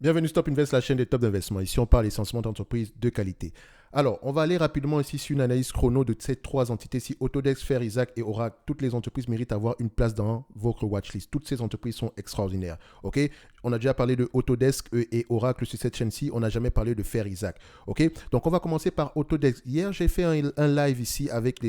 Bienvenue Stop Invest, la chaîne des top d'investissement. Ici, on parle essentiellement d'entreprises de qualité. Alors, on va aller rapidement ici sur une analyse chrono de ces trois entités. Si Autodesk, Fair Isaac et Oracle, toutes les entreprises méritent d'avoir une place dans votre watchlist. Toutes ces entreprises sont extraordinaires. OK? On a déjà parlé de Autodesk et Oracle sur cette chaîne-ci. On n'a jamais parlé de Fair Isaac. OK? Donc, on va commencer par Autodesk. Hier, j'ai fait un live ici avec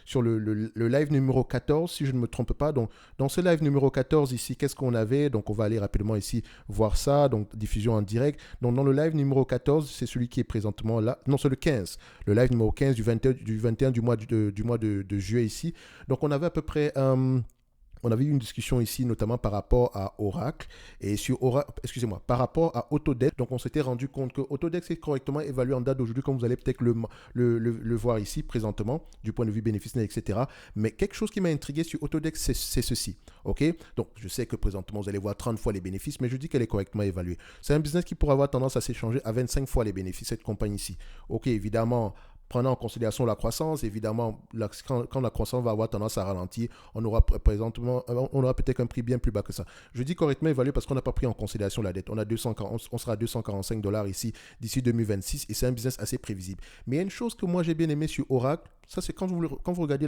sur le live numéro 14, si je ne me trompe pas. Donc, dans ce live numéro 14 ici, qu'est-ce qu'on avait? Donc, on va aller rapidement ici voir ça. Donc, diffusion en direct. Donc, dans le live numéro 14, c'est celui qui est présentement là. Non, c'est le 15. Le live numéro 15 du 21 du mois de juillet ici. Donc, on avait à peu près on avait eu une discussion ici, notamment par rapport à Oracle et sur Oracle, excusez-moi, par rapport à Autodesk. Donc, on s'était rendu compte que Autodesk est correctement évalué en date d'aujourd'hui, comme vous allez peut-être le voir ici présentement, du point de vue bénéfice net, etc. Mais quelque chose qui m'a intrigué sur Autodesk, c'est ceci. OK? Donc, je sais que présentement, vous allez voir 30 fois les bénéfices, mais je dis qu'elle est correctement évaluée. C'est un business qui pourrait avoir tendance à s'échanger à 25 fois les bénéfices, cette compagnie ici. OK, évidemment, prenant en considération la croissance, évidemment, quand la croissance va avoir tendance à ralentir, on aura présentement, on aura peut-être un prix bien plus bas que ça. Je dis correctement évalué parce qu'on n'a pas pris en considération la dette. On sera à 245 dollars ici d'ici 2026 et c'est un business assez prévisible. Mais il y a une chose que moi j'ai bien aimé sur Oracle, ça c'est quand vous regardez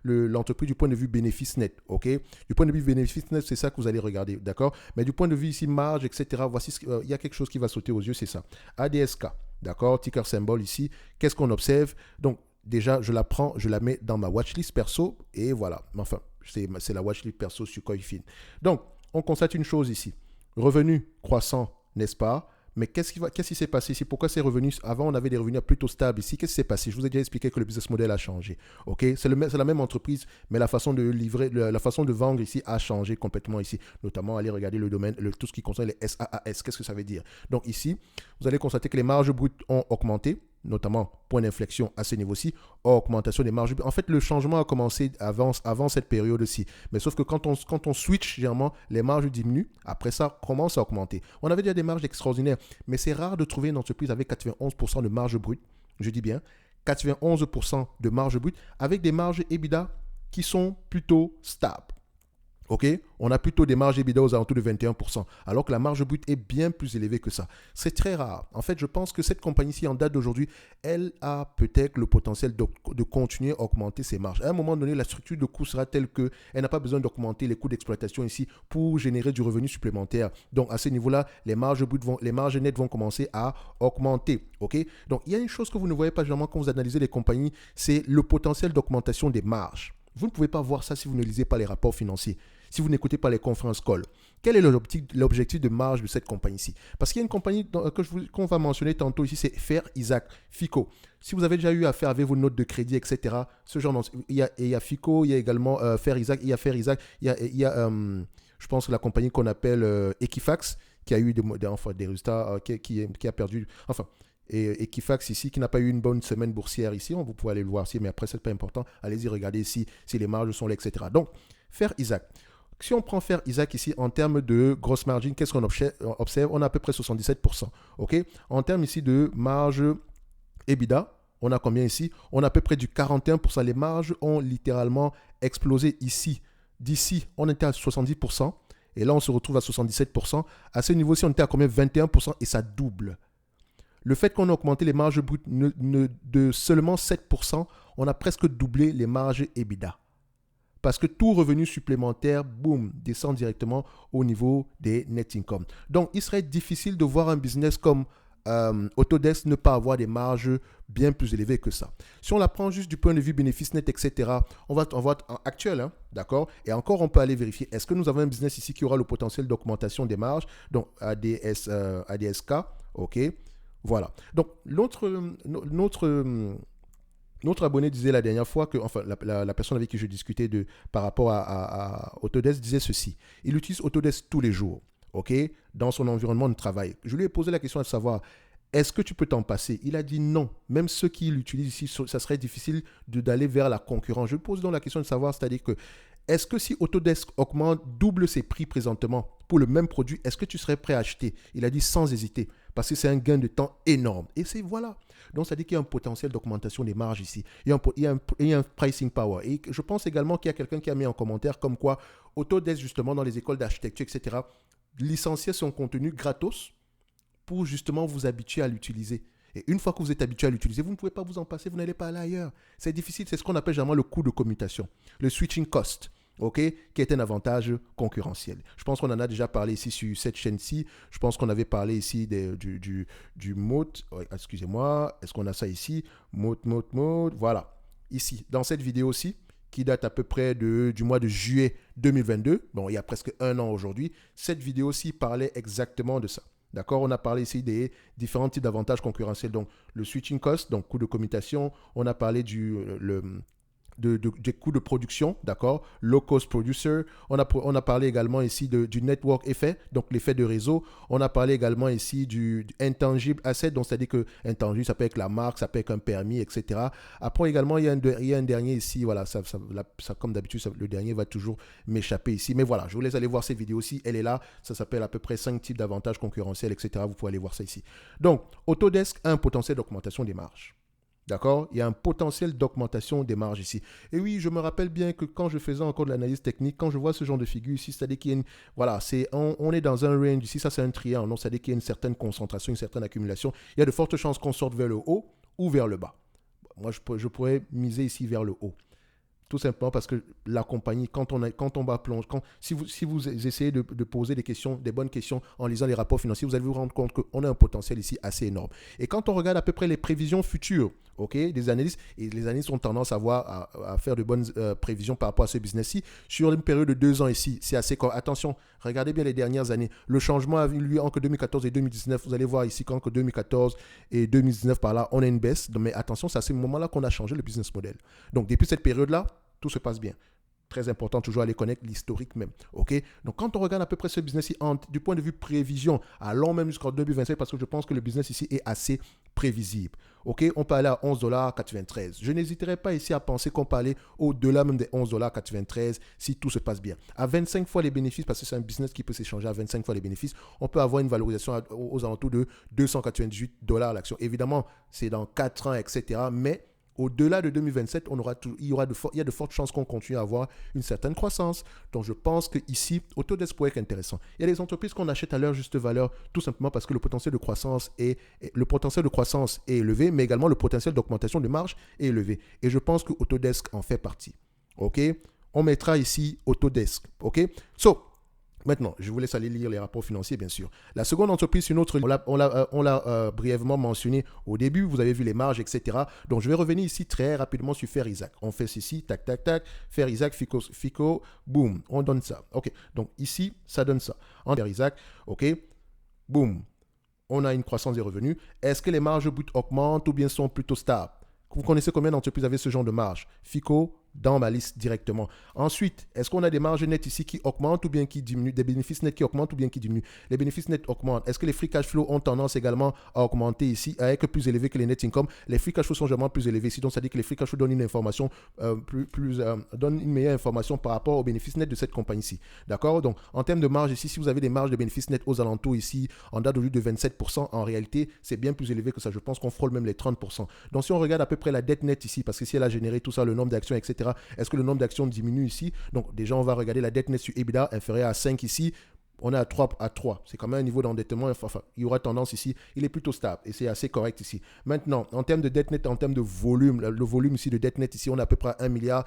l'entreprise du point de vue bénéfice net, ok? Du point de vue bénéfice net, c'est ça que vous allez regarder, d'accord? Mais du point de vue ici marge, etc. Voici, il y a quelque chose qui va sauter aux yeux, c'est ça. ADSK. D'accord, ticker symbole ici. Qu'est-ce qu'on observe? Donc, déjà, je la prends, je la mets dans ma watchlist perso et voilà. Enfin, c'est la watchlist perso sur Coifin. Donc, on constate une chose ici. Revenu croissant, n'est-ce pas? Mais qu'est-ce qui s'est passé ici? Pourquoi ces revenus, avant on avait des revenus plutôt stables ici? Qu'est-ce qui s'est passé? Je vous ai déjà expliqué que le business model a changé. Ok, c'est la même entreprise, mais la façon de livrer, la façon de vendre ici a changé complètement ici. Notamment, aller regarder le domaine, tout ce qui concerne les SaaS. Qu'est-ce que ça veut dire? Donc ici, vous allez constater que les marges brutes ont augmenté, notamment point d'inflexion à ce niveau-ci, augmentation des marges. En fait, le changement a commencé avant cette période-ci. Mais sauf que quand on switch, généralement, les marges diminuent. Après ça, commence à augmenter. On avait déjà des marges extraordinaires, mais c'est rare de trouver une entreprise avec 91% de marge brute. Je dis bien 91% de marge brute avec des marges EBITDA qui sont plutôt stables. OK? On a plutôt des marges EBITDA aux alentours de 21%, alors que la marge brute est bien plus élevée que ça. C'est très rare. En fait, je pense que cette compagnie-ci, en date d'aujourd'hui, elle a peut-être le potentiel de continuer à augmenter ses marges. À un moment donné, la structure de coût sera telle qu'elle n'a pas besoin d'augmenter les coûts d'exploitation ici pour générer du revenu supplémentaire. Donc, à ce niveau-là, les marges nettes vont commencer à augmenter. OK? Donc, il y a une chose que vous ne voyez pas généralement quand vous analysez les compagnies, c'est le potentiel d'augmentation des marges. Vous ne pouvez pas voir ça si vous ne lisez pas les rapports financiers, si vous n'écoutez pas les conférences call. Quel est l'objectif de marge de cette compagnie-ci? Parce qu'il y a une compagnie qu'on va mentionner tantôt ici, c'est Fair Isaac, FICO. Si vous avez déjà eu affaire avec vos notes de crédit, etc., ce genre il y a FICO, il y a également Fair Isaac, il y a Fair Isaac, je pense que la compagnie qu'on appelle Equifax, qui a eu des résultats, qui a perdu, enfin, et Equifax ici, qui n'a pas eu une bonne semaine boursière ici, vous pouvez aller le voir ici, mais après, c'est pas important. Allez-y, regardez ici, si les marges sont là, etc. Donc, Fair Isaac. Si on prend Fair Isaac ici, en termes de grosse margin, qu'est-ce qu'on observe? On a à peu près 77%. OK? En termes ici de marge EBITDA, on a combien ici? On a à peu près du 41%. Les marges ont littéralement explosé ici. D'ici, on était à 70%. Et là, on se retrouve à 77%. À ce niveau-ci, on était à combien? 21% et ça double. Le fait qu'on a augmenté les marges brutes de seulement 7%, on a presque doublé les marges EBITDA. Parce que tout revenu supplémentaire, boum, descend directement au niveau des net income. Donc, il serait difficile de voir un business comme Autodesk ne pas avoir des marges bien plus élevées que ça. Si on la prend juste du point de vue bénéfice net, etc., on va être actuel, hein, d'accord? Et encore, on peut aller vérifier, est-ce que nous avons un business ici qui aura le potentiel d'augmentation des marges? Donc, ADSK, OK. Voilà. Donc, notre abonné disait la dernière fois que, enfin, la personne avec qui je discutais par rapport à Autodesk disait ceci. Il utilise Autodesk tous les jours, OK, dans son environnement de travail. Je lui ai posé la question de savoir, est-ce que tu peux t'en passer? Il a dit non. Même ceux qui l'utilisent ici, ça serait difficile d'aller vers la concurrence. Je pose donc la question de savoir, c'est-à-dire que, est-ce que si Autodesk double ses prix présentement pour le même produit, est-ce que tu serais prêt à acheter? Il a dit sans hésiter, parce que c'est un gain de temps énorme. Et c'est voilà. Donc, ça dit qu'il y a un potentiel d'augmentation des marges ici. Il y a un pricing power. Et je pense également qu'il y a quelqu'un qui a mis en commentaire comme quoi Autodesk, justement, dans les écoles d'architecture, etc., licencier son contenu gratos pour justement vous habituer à l'utiliser. Et une fois que vous êtes habitué à l'utiliser, vous ne pouvez pas vous en passer, vous n'allez pas aller ailleurs. C'est difficile, c'est ce qu'on appelle généralement le coût de commutation, le switching cost, qui est un avantage concurrentiel. Je pense qu'on en a déjà parlé ici sur cette chaîne-ci. Je pense qu'on avait parlé ici du mode. Excusez-moi, est-ce qu'on a ça ici? Mode. Voilà, ici, dans cette vidéo-ci, qui date à peu près du mois de juillet 2022. Bon, il y a presque un an aujourd'hui. Cette vidéo-ci parlait exactement de ça. D'accord, on a parlé ici des différents types d'avantages concurrentiels. Donc, le switching cost, donc coût de commutation. On a parlé des coûts de production, d'accord, low cost producer. On a parlé également ici du network effet, donc l'effet de réseau. On a parlé également ici du intangible asset, donc c'est-à-dire que intangible, ça peut être la marque, ça peut être un permis, etc. Après également, il y a un dernier ici, voilà, ça comme d'habitude, le dernier va toujours m'échapper ici. Mais voilà, je vous laisse aller voir cette vidéo aussi, elle est là, ça s'appelle à peu près 5 types d'avantages concurrentiels, etc. Vous pouvez aller voir ça ici. Donc, Autodesk a un potentiel d'augmentation des marges. D'accord? Il y a un potentiel d'augmentation des marges ici. Et oui, je me rappelle bien que quand je faisais encore de l'analyse technique, quand je vois ce genre de figure ici, c'est-à-dire qu'il y a une... Voilà, on est dans un range ici, ça c'est un triangle, donc c'est-à-dire qu'il y a une certaine concentration, une certaine accumulation. Il y a de fortes chances qu'on sorte vers le haut ou vers le bas. Moi, je pourrais miser ici vers le haut. Tout simplement parce que la compagnie, quand on va plonger, si vous essayez de poser des bonnes questions en lisant les rapports financiers, vous allez vous rendre compte qu'on a un potentiel ici assez énorme. Et quand on regarde à peu près les prévisions futures, des analystes, et les analystes ont tendance à faire de bonnes prévisions par rapport à ce business-ci, sur une période de 2 ans ici, c'est assez correct. Attention, regardez bien les dernières années. Le changement a eu lieu entre 2014 et 2019. Vous allez voir ici qu'entre 2014 et 2019, par là, on a une baisse. Mais attention, c'est à ce moment-là qu'on a changé le business model. Donc, depuis cette période-là, tout se passe bien. Très important, toujours aller connaître l'historique même. Donc, quand on regarde à peu près ce business ici, du point de vue prévision, allons même jusqu'en 2027, parce que je pense que le business ici est assez prévisible. On peut aller à $11,93. Je n'hésiterai pas ici à penser qu'on peut aller au-delà même des $11,93 si tout se passe bien. À 25 fois les bénéfices, parce que c'est un business qui peut s'échanger à 25 fois les bénéfices, on peut avoir une valorisation aux alentours de $298 l'action. Évidemment, c'est dans 4 ans, etc. Mais au-delà de 2027, il y a de fortes chances qu'on continue à avoir une certaine croissance. Donc, je pense qu'ici, Autodesk pourrait être intéressant. Il y a des entreprises qu'on achète à leur juste valeur, tout simplement parce que le potentiel de croissance est élevé, mais également le potentiel d'augmentation de marge est élevé. Et je pense que Autodesk en fait partie. On mettra ici Autodesk. Maintenant, je vous laisse aller lire les rapports financiers, bien sûr. La seconde entreprise, une autre, on l'a brièvement mentionné au début. Vous avez vu les marges, etc. Donc, je vais revenir ici très rapidement sur Fair Isaac. On fait ceci, tac, tac, tac. Fair Isaac, Fico, boum. On donne ça. Donc, ici, ça donne ça. En Fair Isaac, boum. On a une croissance des revenus. Est-ce que les marges brutes augmentent ou bien sont plutôt stables? Vous connaissez combien d'entreprises avaient ce genre de marge? Fico, dans ma liste directement. Ensuite, est-ce qu'on a des marges nettes ici qui augmentent ou bien qui diminuent, des bénéfices nets qui augmentent ou bien qui diminuent? Les bénéfices nets augmentent. Est-ce que les free cash flow ont tendance également à augmenter ici, à être plus élevés que les net income? Les free cash flow sont généralement plus élevés ici, donc ça dit que les free cash flow donnent une information donnent une meilleure information par rapport aux bénéfices nets de cette compagnie-ci. D'accord? Donc, en termes de marge ici, si vous avez des marges de bénéfices nets aux alentours ici, en date de 27%, en réalité, c'est bien plus élevé que ça. Je pense qu'on frôle même les 30%. Donc, si on regarde à peu près la dette nette ici, parce que si elle a généré tout ça, le nombre d'actions, etc., est-ce que le nombre d'actions diminue ici? Donc, déjà, on va regarder la dette nette sur EBITDA inférieure à 5 ici. On est à 3. C'est quand même un niveau d'endettement. Enfin, il y aura tendance ici. Il est plutôt stable et c'est assez correct ici. Maintenant, en termes de dette nette, en termes de volume, le volume ici de dette nette ici, on a à peu près 1,830 milliard.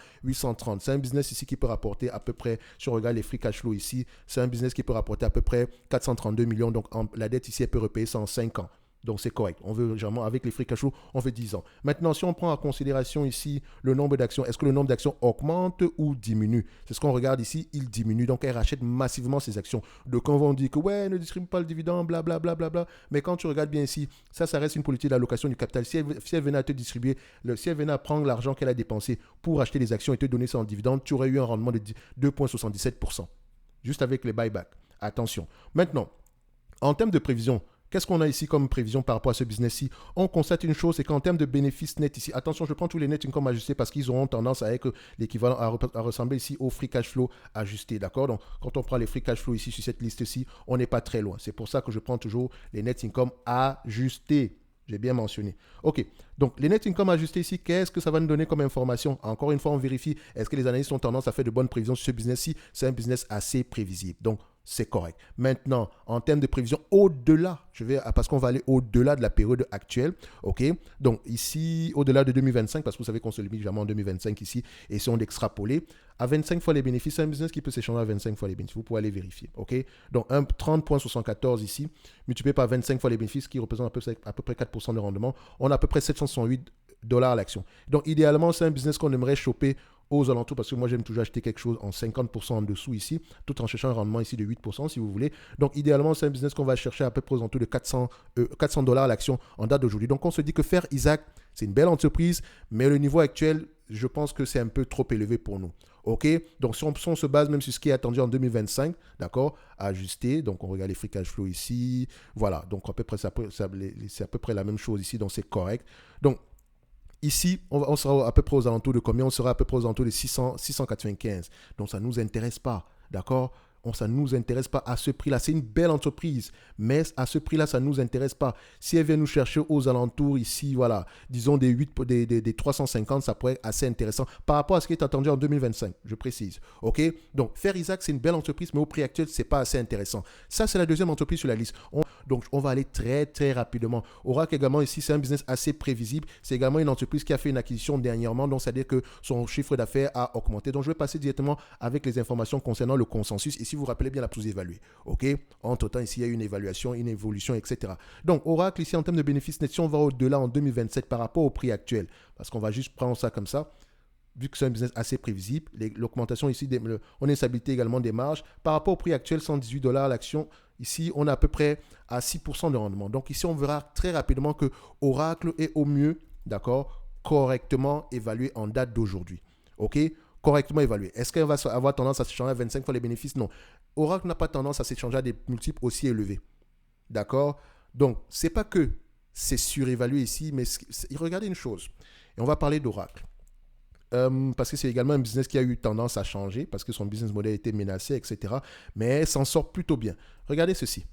C'est un business ici qui peut rapporter à peu près, si on regarde les free cash flow ici, c'est un business qui peut rapporter à peu près 432 millions. Donc, la dette ici, elle peut repayer ça en 5 ans. Donc, c'est correct. On veut généralement, avec les free cash flow, on fait 10 ans. Maintenant, si on prend en considération ici le nombre d'actions, est-ce que le nombre d'actions augmente ou diminue? C'est ce qu'on regarde ici, il diminue. Donc, elle rachète massivement ses actions. Donc, on va dire que, ouais, ne distribue pas le dividende, blablabla. Bla, bla, bla. Mais quand tu regardes bien ici, ça reste une politique d'allocation du capital. Si elle venait à te distribuer, si elle venait à prendre l'argent qu'elle a dépensé pour acheter les actions et te donner ça en dividende, tu aurais eu un rendement de 2,77%. Juste avec les buybacks. Attention. Maintenant, en termes de prévision, qu'est-ce qu'on a ici comme prévision par rapport à ce business-ci? On constate une chose, c'est qu'en termes de bénéfices nets ici, attention, je prends tous les net income ajustés parce qu'ils auront tendance à être l'équivalent à ressembler ici au free cash flow ajusté, d'accord? Donc, quand on prend les free cash flow ici sur cette liste-ci, on n'est pas très loin. C'est pour ça que je prends toujours les net income ajustés. J'ai bien mentionné. Donc les net income ajustés ici, qu'est-ce que ça va nous donner comme information? Encore une fois, on vérifie, est-ce que les analystes ont tendance à faire de bonnes prévisions sur ce business-ci? C'est un business assez prévisible. Donc, c'est correct. Maintenant, en termes de prévision, au-delà, parce qu'on va aller au-delà de la période actuelle, ok? Donc ici, au-delà de 2025, parce que vous savez qu'on se limite jamais en 2025 ici, et si on l'extrapoler, à 25 fois les bénéfices, c'est un business qui peut s'échanger à 25 fois les bénéfices. Vous pouvez aller vérifier, ok? Donc 30,74 ici, multiplié par 25 fois les bénéfices, qui représente à peu près 4% de rendement, on a à peu près 768 dollars à l'action. Donc idéalement, c'est un business qu'on aimerait choper aux alentours, parce que moi j'aime toujours acheter quelque chose en 50% en dessous ici, tout en cherchant un rendement ici de 8% si vous voulez. Donc idéalement, c'est un business qu'on va chercher à peu près aux alentours de 400 dollars l'action en date d'aujourd'hui. Donc on se dit que faire Isaac, c'est une belle entreprise, mais le niveau actuel, je pense que c'est un peu trop élevé pour nous. Ok, donc si on se base même sur ce qui est attendu en 2025, d'accord, ajusté, donc on regarde les free cash flow ici, voilà, donc à peu près, c'est à peu près la même chose ici, donc c'est correct. Donc ici, on sera à peu près aux alentours de combien? On sera à peu près aux alentours de 695. Donc, ça ne nous intéresse pas. D'accord? Ça ne nous intéresse pas à ce prix-là. C'est une belle entreprise, mais à ce prix-là, ça ne nous intéresse pas. Si elle vient nous chercher aux alentours ici, voilà, disons des 350, ça pourrait être assez intéressant par rapport à ce qui est attendu en 2025, je précise. OK? Donc, Faire Isaac, c'est une belle entreprise, mais au prix actuel, ce n'est pas assez intéressant. Ça, c'est la deuxième entreprise sur la liste. Donc, on va aller très, très rapidement. Oracle également, ici, c'est un business assez prévisible. C'est également une entreprise qui a fait une acquisition dernièrement. Donc, c'est-à-dire que son chiffre d'affaires a augmenté. Donc, je vais passer directement avec les informations concernant le consensus. Ici, vous vous rappelez bien la sous-évaluée. OK? Entre-temps, ici, il y a eu une évaluation, une évolution, etc. Donc, Oracle, ici, en termes de bénéfices nets, si on va au-delà en 2027 par rapport au prix actuel, parce qu'on va juste prendre ça comme ça, vu que c'est un business assez prévisible, l'augmentation ici, on a une stabilité également des marges. Par rapport au prix actuel, 118 dollars l'action, ici, on est à peu près à 6% de rendement. Donc ici, on verra très rapidement que Oracle est au mieux, d'accord, correctement évalué en date d'aujourd'hui. OK? Correctement évalué. Est-ce qu'elle va avoir tendance à s'échanger à 25 fois les bénéfices? Non. Oracle n'a pas tendance à s'échanger à des multiples aussi élevés. D'accord? Donc, c'est pas que c'est surévalué ici, mais regardez une chose. Et on va parler d'Oracle. Parce que c'est également un business qui a eu tendance à changer, parce que son business model était menacé, etc. Mais elle s'en sort plutôt bien. Regardez ceci.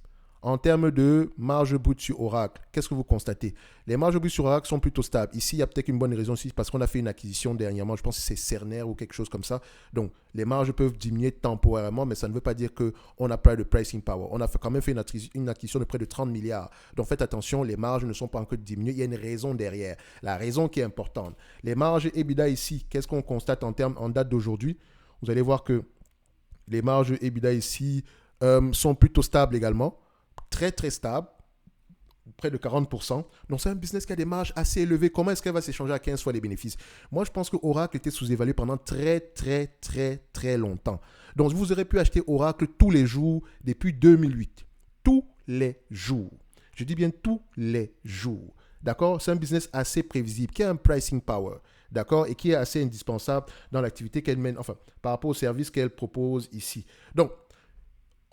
En termes de marge brute sur Oracle, qu'est-ce que vous constatez? Les marges brutes sur Oracle sont plutôt stables. Ici, il y a peut-être une bonne raison aussi, parce qu'on a fait une acquisition dernièrement, je pense que c'est Cerner ou quelque chose comme ça. Donc, les marges peuvent diminuer temporairement, mais ça ne veut pas dire qu'on n'a pas de pricing power. On a quand même fait une acquisition de près de 30 milliards. Donc, faites attention, les marges ne sont pas encore diminuées. Il y a une raison derrière. La raison qui est importante. Les marges EBITDA ici, qu'est-ce qu'on constate en date d'aujourd'hui? Vous allez voir que les marges EBITDA ici sont plutôt stables également. Très, très stable, près de 40%. Donc, c'est un business qui a des marges assez élevées. Comment est-ce qu'elle va s'échanger à 15 fois les bénéfices? Moi, je pense que Oracle était sous-évalué pendant très, très, très, très longtemps. Donc, vous aurez pu acheter Oracle tous les jours depuis 2008. Tous les jours. Je dis bien tous les jours. D'accord? C'est un business assez prévisible, qui a un pricing power. D'accord? Et qui est assez indispensable dans l'activité qu'elle mène, enfin, par rapport au service qu'elle propose ici. Donc,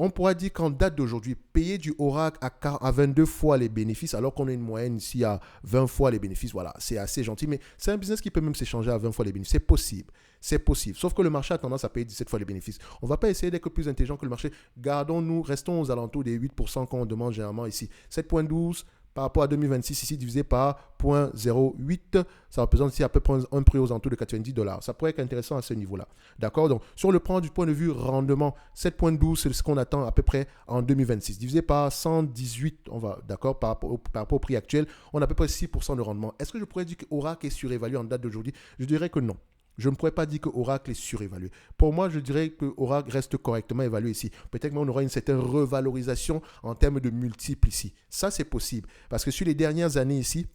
on pourra dire qu'en date d'aujourd'hui, payer du Oracle à 22 fois les bénéfices, alors qu'on a une moyenne ici à 20 fois les bénéfices, voilà, c'est assez gentil, mais c'est un business qui peut même s'échanger à 20 fois les bénéfices. C'est possible. C'est possible. Sauf que le marché a tendance à payer 17 fois les bénéfices. On ne va pas essayer d'être plus intelligent que le marché. Restons aux alentours des 8% qu'on demande généralement ici. 7,12 par rapport à 2026, ici divisé par 0,08, ça représente ici à peu près un prix aux alentours de 90 dollars. Ça pourrait être intéressant à ce niveau-là. D'accord? Donc, sur le plan du point de vue rendement, 7,12, c'est ce qu'on attend à peu près en 2026. Divisé par 118, d'accord, par rapport au prix actuel, on a à peu près 6% de rendement. Est-ce que je pourrais dire que Oracle est surévalué en date d'aujourd'hui? Je dirais que non. Je ne pourrais pas dire que Oracle est surévalué. Pour moi, je dirais que Oracle reste correctement évalué ici. Peut-être qu'on aura une certaine revalorisation en termes de multiples ici. Ça, c'est possible. Parce que sur les dernières années ici,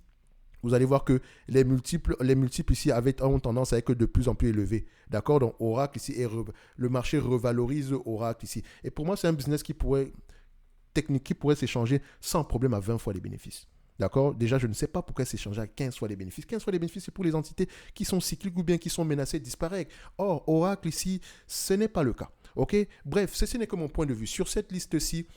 vous allez voir que les multiples ici ont tendance à être de plus en plus élevés. D'accord? Donc, Oracle ici, le marché revalorise Oracle ici. Et pour moi, c'est un business qui pourrait s'échanger sans problème à 20 fois les bénéfices. D'accord? Déjà, je ne sais pas pourquoi s'échanger à 15 fois les bénéfices. 15 fois les bénéfices, c'est pour les entités qui sont cycliques ou bien qui sont menacées de disparaître. Or, Oracle ici, ce n'est pas le cas. OK? Bref, ce n'est que mon point de vue. Sur cette liste-ci,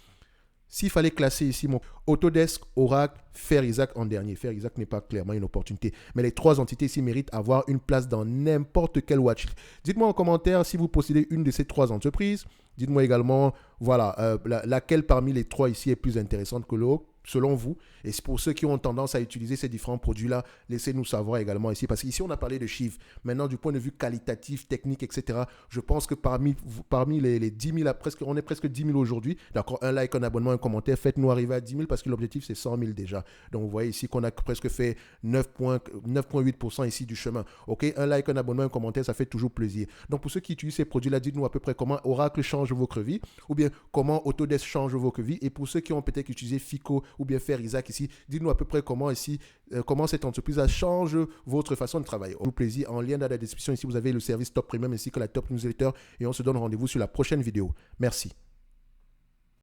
s'il fallait classer ici mon Autodesk, Oracle, Faire Isaac en dernier. Faire Isaac n'est pas clairement une opportunité. Mais les trois entités ici méritent d'avoir une place dans n'importe quel watchlist. Dites-moi en commentaire si vous possédez une de ces trois entreprises. Dites-moi également, voilà, laquelle parmi les trois ici est plus intéressante que l'autre, selon vous. Et c'est pour ceux qui ont tendance à utiliser ces différents produits-là, laissez-nous savoir également ici. Parce qu'ici, on a parlé de chiffres. Maintenant, du point de vue qualitatif, technique, etc., je pense que parmi les 10 000, on est presque 10 000 aujourd'hui. D'accord, un like, un abonnement, un commentaire, faites-nous arriver à 10 000 parce que l'objectif, c'est 100 000 déjà. Donc, vous voyez ici qu'on a presque fait 9,8% ici du chemin. OK, un like, un abonnement, un commentaire, ça fait toujours plaisir. Donc, pour ceux qui utilisent ces produits-là, dites-nous à peu près comment Oracle change votre vie ou bien comment Autodesk change votre vie. Et pour ceux qui ont peut-être utilisé FICO ou bien faire Isaac ici, dites-nous à peu près comment ici, comment cette entreprise change votre façon de travailler. Au plaisir, en lien dans la description ici, vous avez le service Top Premium ainsi que la Top Newsletter et on se donne rendez-vous sur la prochaine vidéo. Merci.